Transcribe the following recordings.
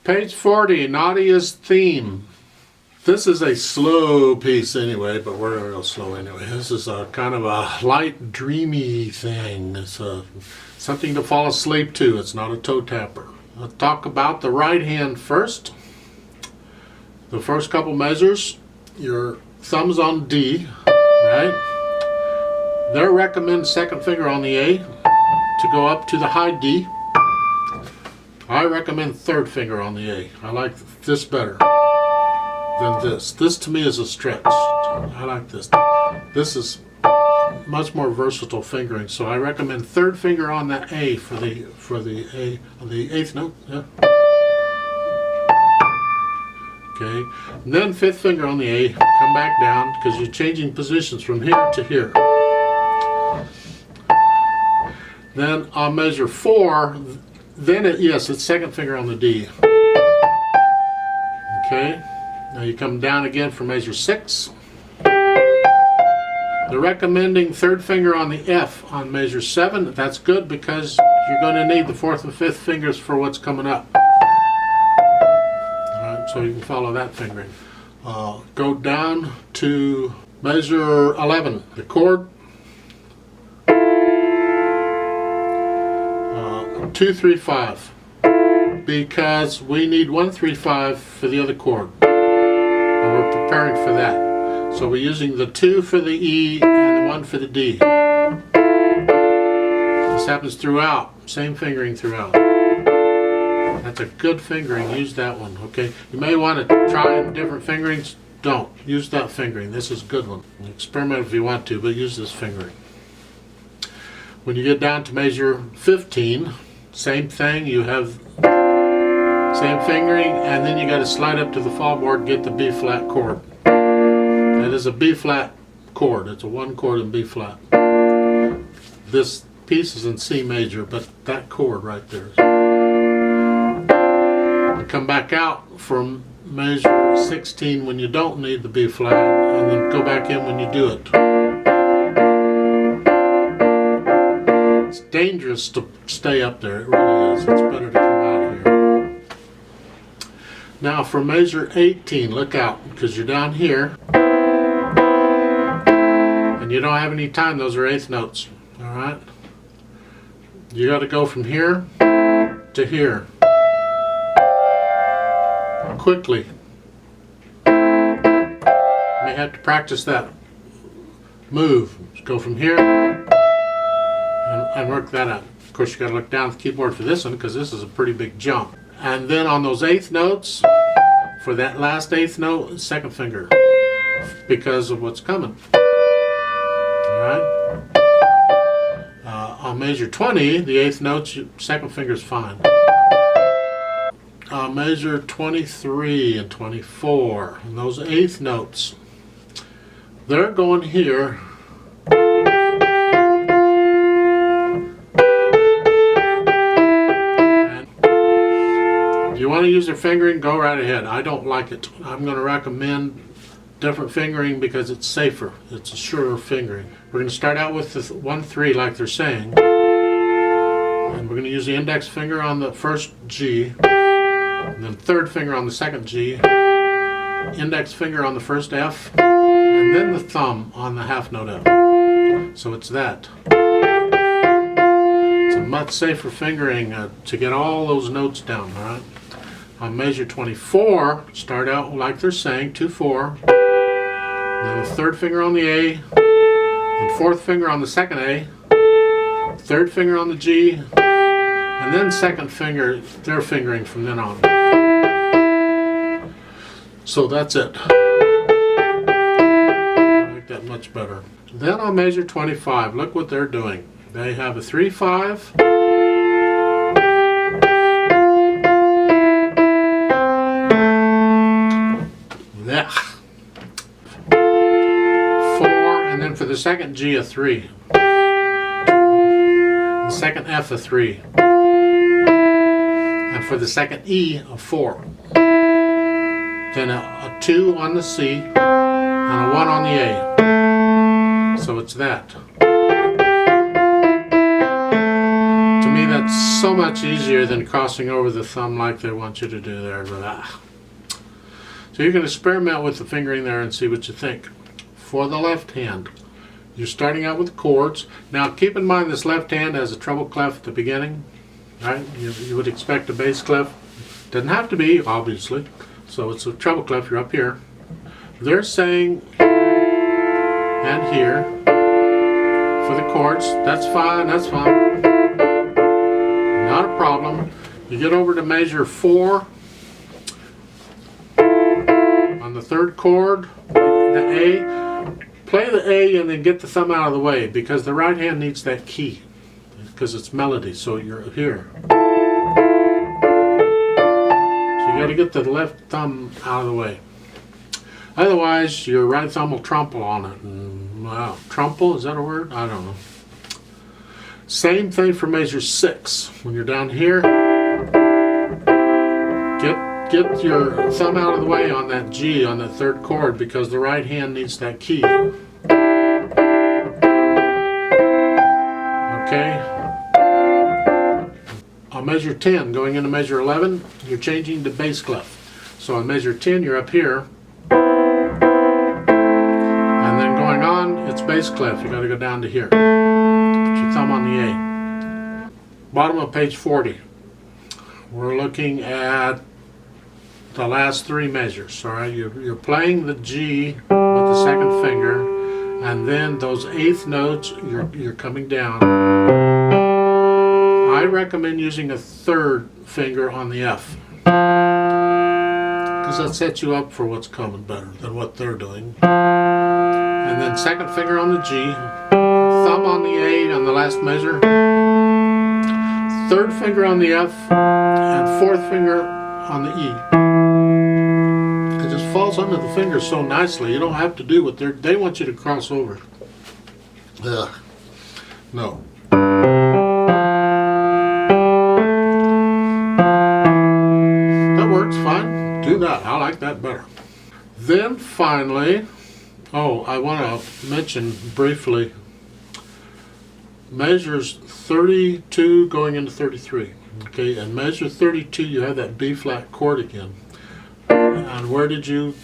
Page 40, Nadia's theme. This is a slow piece anyway, but we're real slow anyway. This is a kind of a light, dreamy thing. It's something to fall asleep to. It's not a toe tapper. Let's talk about the right hand first. The first couple measures, your thumb's on D, right? They recommend second finger on the A to go up to the high D. I recommend third finger on the A. I like this better than this. This to me is a stretch. I like this. This is much more versatile fingering, so I recommend third finger on that A for the eighth note. Yeah. Okay, and then fifth finger on the A. Come back down because you're changing positions from here to here. Then I'll measure 4. Then yes, it's second finger on the D. Okay, now you come down again for measure 6. They're recommending third finger on the F on measure 7. That's good because you're going to need the fourth and fifth fingers for what's coming up. Alright, so you can follow that fingering. Go down to measure 11, the chord. 2, 3, 5, because we need 1, 3, 5 for the other chord, and we're preparing for that. So we're using the 2 for the E and the 1 for the D. This happens throughout, same fingering throughout. That's a good fingering, use that one, okay? You may want to try different fingerings, don't. Use that fingering, this is a good one. Experiment if you want to, but use this fingering. When you get down to measure 15, same thing, you have same fingering, and then you got to slide up to the fall board and get the B flat chord. That is a B flat chord. It's a 1 chord in B flat. This piece is in C major, but that chord right there. You come back out from measure 16 when you don't need the B flat, and then go back in when you do it. It's dangerous to stay up there, it really is. It's better to come out of here. Now for measure 18, look out, because you're down here and you don't have any time. Those are eighth notes. Alright? You got to go from here to here quickly. You may have to practice that move. Just go from here and work that out. Of course, you got to look down at the keyboard for this one because this is a pretty big jump. And then on those eighth notes, for that last eighth note, second finger, because of what's coming. Alright? On measure 20, the eighth notes, second finger is fine. Measure 23 and 24, and those eighth notes, they're going here. You want to use your fingering, go right ahead. I don't like it. I'm going to recommend different fingering because it's safer. It's a surer fingering. We're going to start out with the 1, 3 like they're saying. And we're going to use the index finger on the first G, and then third finger on the second G, index finger on the first F, and then the thumb on the half note F. So it's that. It's a much safer fingering to get all those notes down, all right? On measure 24, start out like they're saying, 2, 4, then the third finger on the A, then fourth finger on the second A, third finger on the G, and then second finger, they're fingering from then on. So that's it. I like that much better. Then on measure 25, look what they're doing. They have a 3, 5, yeah. 4, and then for the second G a 3, the second F a 3, and for the second E a 4, then a 2 on the C and a 1 on the A. So it's that. To me that's so much easier than crossing over the thumb like they want you to do there. But, So you can experiment with the fingering there and see what you think. For the left hand, you're starting out with the chords. Now keep in mind this left hand has a treble clef at the beginning, right? You would expect a bass clef. Doesn't have to be, obviously. So it's a treble clef, you're up here. They're saying and here for the chords. That's fine, that's fine. Not a problem. You get over to measure 4 on the third chord, the A. Play the A and then get the thumb out of the way because the right hand needs that key because it's melody, so you're here. So you got to get the left thumb out of the way. Otherwise, your right thumb will trumple on it. And, wow, trumple, is that a word? I don't know. Same thing for measure 6. When you're down here, get your thumb out of the way on that G on the third chord because the right hand needs that key. Okay? On measure 10, going into measure 11, you're changing to bass clef. So on measure 10, you're up here. And then going on, it's bass clef. You got to go down to here. Put your thumb on the A. Bottom of page 40. We're looking at the last 3 measures. All right, you're playing the G with the second finger, and then those 8th notes you're coming down. I recommend using a 3rd finger on the F because that sets you up for what's coming better than what they're doing. And then 2nd finger on the G, thumb on the A on the last measure, 3rd finger on the F, and 4th finger on the E. It just falls under the fingers so nicely. You don't have to do what they want you to cross over. Ugh. No. That works fine. Do that. I like that better. Then finally, I want to mention briefly measures 32 going into 33. Okay, and measure 32, you have that B flat chord again. And where did you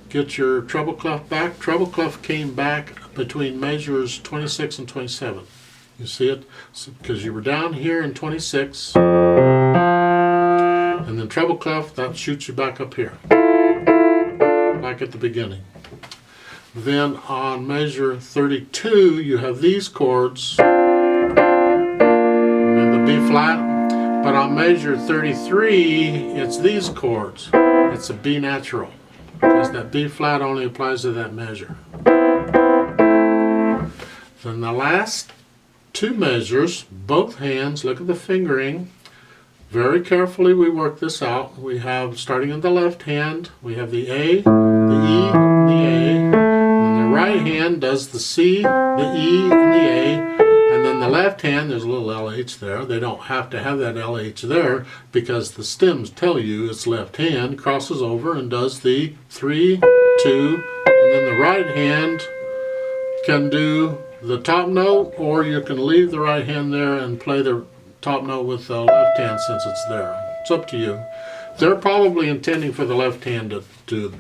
get your treble clef back? Treble clef came back between measures 26 and 27. You see it? Because you were down here in 26, and then treble clef, that shoots you back up here, like at the beginning. Then on measure 32, you have these chords, and the B flat. But on measure 33, it's these chords. It's a B natural, because that B flat only applies to that measure. Then the last 2 measures, both hands, look at the fingering. Very carefully we work this out. We have, starting in the left hand, we have the A, the E, the A. And the right hand does the C, the E, and the A. And then the left hand, there's a little LH there. They don't have to have that LH there because the stems tell you it's left hand, crosses over and does the 3, 2, and then the right hand can do the top note, or you can leave the right hand there and play the top note with the left hand since it's there. It's up to you. They're probably intending for the left hand to do it.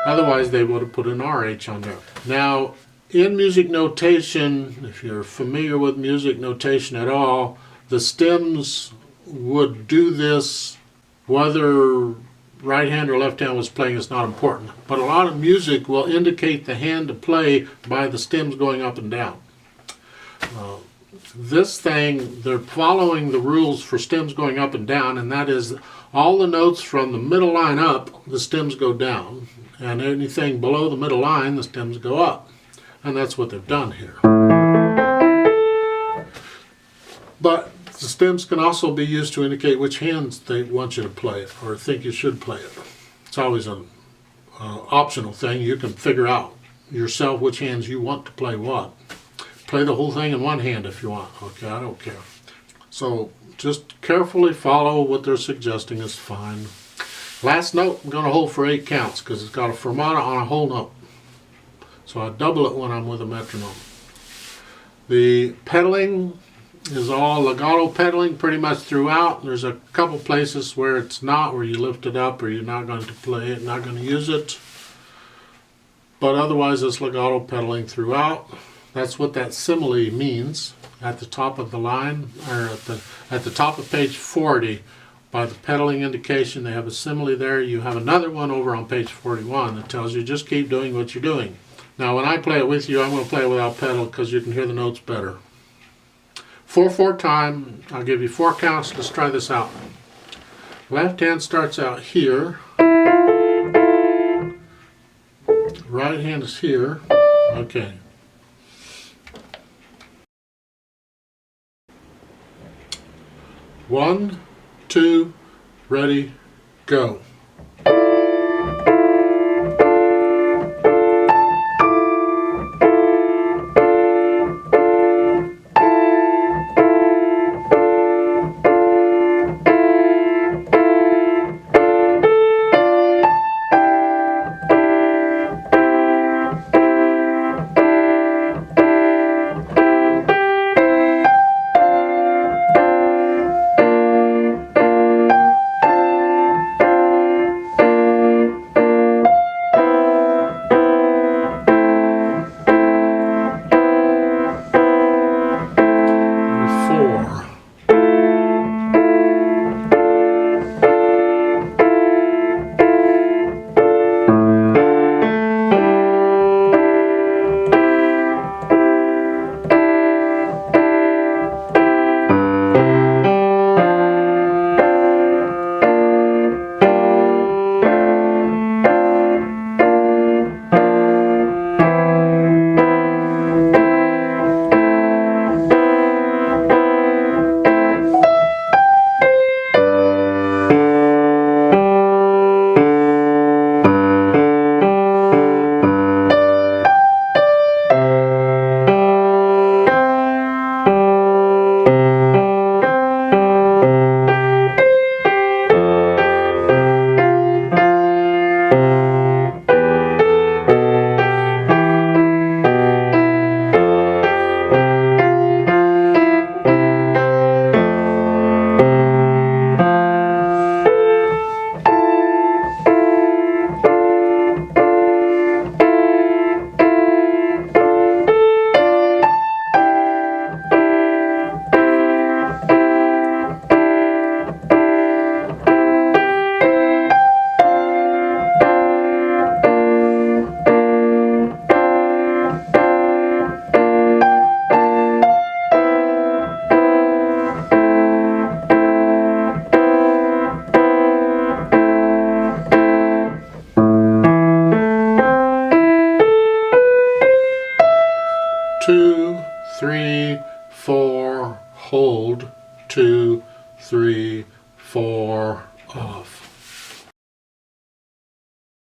Otherwise they would have put an RH on there. Now, in music notation, if you're familiar with music notation at all, the stems would do this whether right hand or left hand was playing is not important. But a lot of music will indicate the hand to play by the stems going up and down. This thing, they're following the rules for stems going up and down, and that is all the notes from the middle line up, the stems go down, and anything below the middle line, the stems go up. And that's what they've done here. But the stems can also be used to indicate which hands they want you to play it or think you should play it. It's always an optional thing. You can figure out yourself which hands you want to play what. Play the whole thing in one hand if you want. Okay, I don't care. So just carefully follow what they're suggesting is fine. Last note, I'm going to hold for 8 counts because it's got a fermata on a whole note. So I double it when I'm with a metronome. The pedaling is all legato pedaling pretty much throughout. There's a couple places where it's not, where you lift it up or you're not going to play it, not going to use it. But otherwise it's legato pedaling throughout. That's what that simile means at the top of the line, or at the top of page 40. By the pedaling indication, they have a simile there. You have another one over on page 41 that tells you just keep doing what you're doing. Now when I play it with you, I'm going to play it without pedal because you can hear the notes better. 4/4 time. I'll give you 4 counts. Let's try this out. Left hand starts out here. Right hand is here. Okay. 1, 2, ready, go. Two, 3, 4, hold, 2, 3, 4, off.